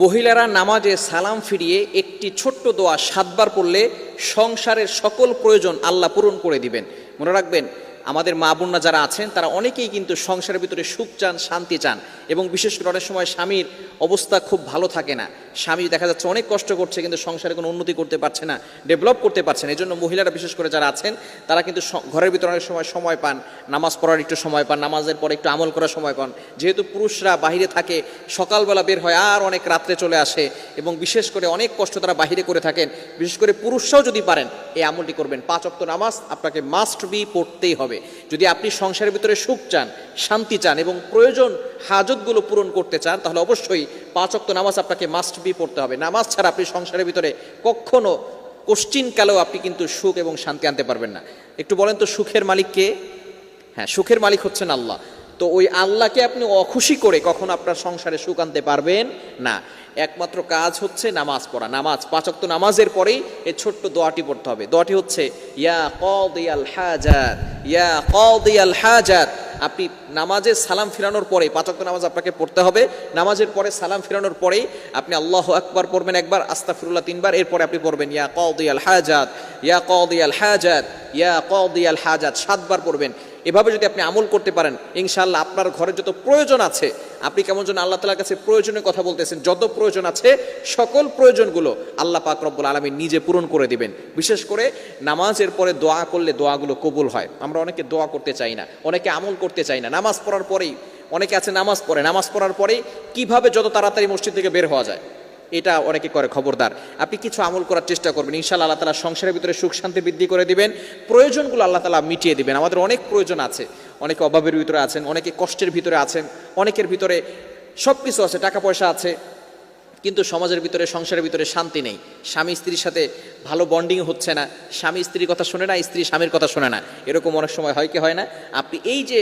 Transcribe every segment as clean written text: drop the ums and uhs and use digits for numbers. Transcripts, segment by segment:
মহিলারা নামাজে সালাম ফিরিয়ে একটি ছোট্ট দোয়া 7 বার পড়লে সংসারের সকল প্রয়োজন আল্লাহ পূরণ করে দিবেন। মনে রাখবেন, আমাদের মা বোনরা যারা আছেন তারা অনেকেই কিন্তু সংসারের ভিতরে সুখ চান, শান্তি চান, এবং বিশেষ করে অনেক সময় স্বামীর অবস্থা খুব ভালো থাকে না। স্বামী দেখা যাচ্ছে অনেক কষ্ট করছে, কিন্তু সংসারে কোনো উন্নতি করতে পারছে না, ডেভেলপ করতে পারছে না। এই জন্য মহিলারা বিশেষ করে যারা আছেন তারা কিন্তু ঘরের ভিতরে অনেক সময় পান, নামাজ পড়ার একটু সময় পান, নামাজের পরে একটু আমল করার সময় পান। যেহেতু পুরুষরা বাহিরে থাকে, সকালবেলা বের হয় আর অনেক রাত্রে চলে আসে, এবং বিশেষ করে অনেক কষ্ট তারা বাহিরে করে থাকেন। বিশেষ করে পুরুষরাও যদি পারেন এই আমলটি করবেন। 5 ওয়াক্ত নামাজ আপনাকে মাস্ট বি পড়তেই হবে। যদি আপনি সংসারের ভিতরে সুখ চান, শান্তি চান এবং প্রয়োজন হাজতগুলো পূরণ করতে চান, তাহলে অবশ্যই 5 ওয়াক্ত নামাজ আপনাকে মাস্ট বি পড়তে হবে। নামাজ ছাড়া আপনি সংসারের ভিতরে কখনো কোশ্চিনকালেও আপনি কিন্তু সুখ এবং শান্তি আনতে পারবেন না। একটু বলেন তো, সুখের মালিক কে? হ্যাঁ, সুখের মালিক হচ্ছেন আল্লাহ। তো ওই আল্লাহকে আপনি অখুশি করে কখনো আপনার সংসারে সুখ আনতে পারবেন না। একমাত্র কাজ হচ্ছে নামাজ পড়া। নামাজ 5 ওয়াক্ত নামাজের পরেই এই ছোট্ট দোয়াটি পড়তে হবে। দোয়াটি হচ্ছে ইয়া কাদিয়াল হাজাত, ইয়া কাদিয়াল হাজাত। আপনি নামাজে সালাম ফিরানোর পরে 5 ওয়াক্ত নামাজ আপনাকে পড়তে হবে। নামাজের পরে সালাম ফিরানোর পরেই আপনি আল্লাহু আকবার পড়বেন একবার, আস্তাগফিরুল্লাহ 3 বার, এরপরে আপনি পড়বেন ইয়া কাদিয়াল হাজাত, ইয়া কাদিয়াল হাজাত, ইয়া কাদিয়াল হাজাত 7 বার পড়বেন। এভাবে যদি আপনি আমল করতে পারেন, ইনশাআল্লাহ আপনার ঘরে যত প্রয়োজন আছে, আপনি কেমন যেন আল্লাহ তাআলার কাছে প্রয়োজনের কথা বলতেছেন, যত প্রয়োজন আছে সকল প্রয়োজনগুলো আল্লাহ পাক রব্বুল আলামিন নিজে পূরণ করে দিবেন। বিশেষ করে নামাজের পরে দোয়া করলে দোয়াগুলো কবুল হয়। আমরা অনেকে দোয়া করতে চাই না, অনেকে আমল করতে চাই না। নামাজ পড়ার পরেই অনেকে আছে নামাজ পড়ে, নামাজ পড়ার পরেই কিভাবে যত তাড়াতাড়ি মসজিদ থেকে বের হওয়া যায় এটা অনেকে করে। খবরদার, আপনি কিছু আমল করার চেষ্টা করবেন, ইনশাআল্লাহ আল্লাহ তাআলা সংসারের ভিতরে সুখ শান্তি বৃদ্ধি করে দিবেন, প্রয়োজনগুলো আল্লাহ তাআলা মিটিয়ে দিবেন। আমাদের অনেক প্রয়োজন আছে, অনেকে অভাবের ভিতরে আছেন, অনেকে কষ্টের ভিতরে আছেন, অনেকের ভিতরে সব কিছু আছে, টাকা পয়সা আছে, কিন্তু সমাজের ভিতরে, সংসারের ভিতরে শান্তি নেই। স্বামী স্ত্রীর সাথে ভালো বন্ডিং হচ্ছে না, স্বামী স্ত্রীর কথা শোনে না, স্ত্রী স্বামীর কথা শোনে না, এরকম অনেক সময় হয় কি হয় না? আপনি এই যে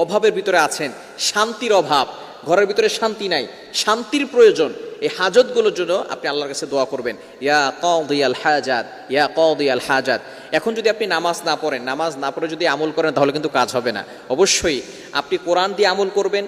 অভাবের ভিতরে আছেন, শান্তির অভাব, ঘরের ভিতরে শান্তি নাই, শান্তির প্রয়োজন, এই হাজতগুলোর জন্য আপনি আল্লাহর কাছে দোয়া করবেন, ইয়া কাদিয়াল হাজাত, ইয়া কাদিয়াল হাজাত। এখন যদি আপনি নামাজ না পড়েন, নামাজ না পড়ে যদি আমল করেন, তাহলে কিন্তু কাজ হবে না। অবশ্যই আপনি কোরআন দিয়ে আমল করবেন,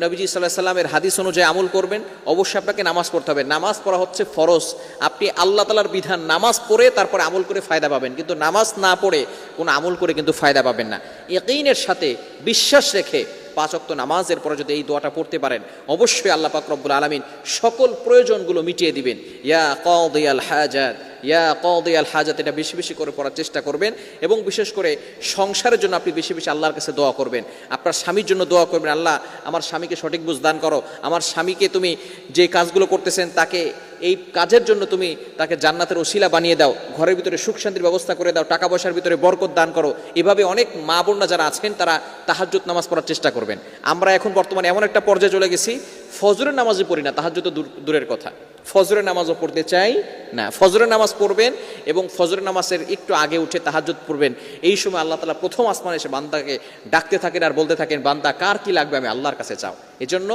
নবীজি সাল্লাল্লাহু আলাইহি সাল্লামের হাদিস অনুযায়ী আমল করবেন। অবশ্যই আপনাকে নামাজ পড়তে হবে। নামাজ পড়া হচ্ছে ফরজ। আপনি আল্লাহ তাআলার বিধান নামাজ পড়ে তারপরে আমল করে ফায়দা পাবেন, কিন্তু নামাজ না পড়ে কোনো আমল করে কিন্তু ফায়দা পাবেন না। ইয়াকিনের সাথে, বিশ্বাস রেখে 5 ওয়াক্ত নামাজের পরে যদি এই দোয়াটা পড়তে পারেন, অবশ্যই আল্লাহ পাক রব্বুল আলামিন সকল প্রয়োজনগুলো মিটিয়ে দিবেন। ইয়া কাদিয়াল হাজাত, ইয়া কাদিয়াল হাজাত, এটা বেশি বেশি করে পড়ার চেষ্টা করবেন। এবং বিশেষ করে সংসারের জন্য আপনি বেশি বেশি আল্লাহর কাছে দোয়া করবেন। আপনার স্বামীর জন্য দোয়া করবেন, আল্লাহ আমার স্বামীকে সঠিক বুঝ দান করো, আমার স্বামীকে তুমি যে কাজগুলো করতেছেন তাকে এই কাজের জন্য তুমি তাকে জান্নাতের ওসিলা বানিয়ে দাও, ঘরের ভিতরে সুখ শান্তির ব্যবস্থা করে দাও, টাকা পয়সার ভিতরে বরকত দান করো। এভাবে অনেক মা বোনরা যারা আছেন তারা তাহাজ্জুদ নামাজ পড়ার চেষ্টা করবেন। আমরা এখন বর্তমানে এমন একটা পর্যায়ে চলে গেছি, ফজরের নামাজই পড়ি না, তাহাজ্জুদ তো দূরের কথা, ফজরের নামাজও পড়তে চাই না। ফজরের নামাজ পড়বেন এবং ফজরের নামাজের একটু আগে উঠে তাহাজ্জুদ পড়বেন। এই সময় আল্লাহ তাআলা প্রথম আসমানে এসে বান্দাকে ডাকতে থাকেন আর বলতে থাকেন, বান্দা কার কি লাগবে আমি আল্লাহর কাছে চাও। এজন্য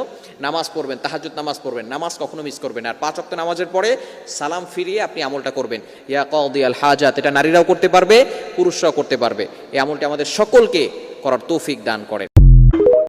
নামাজ পড়বেন, তাহাজ্জুদ নামাজ পড়বেন, নামাজ কখনো মিস করবেন না। আর 5 ওয়াক্ত নামাজের পরে সালাম ফিরিয়ে আপনি আমলটা করবেন, ইয়া কাদিয়াল হাজাত। এটা নারীরাও করতে পারবে, পুরুষরাও করতে পারবে। এই আমলটি আমাদের সকলকে করার তৌফিক দান করেন।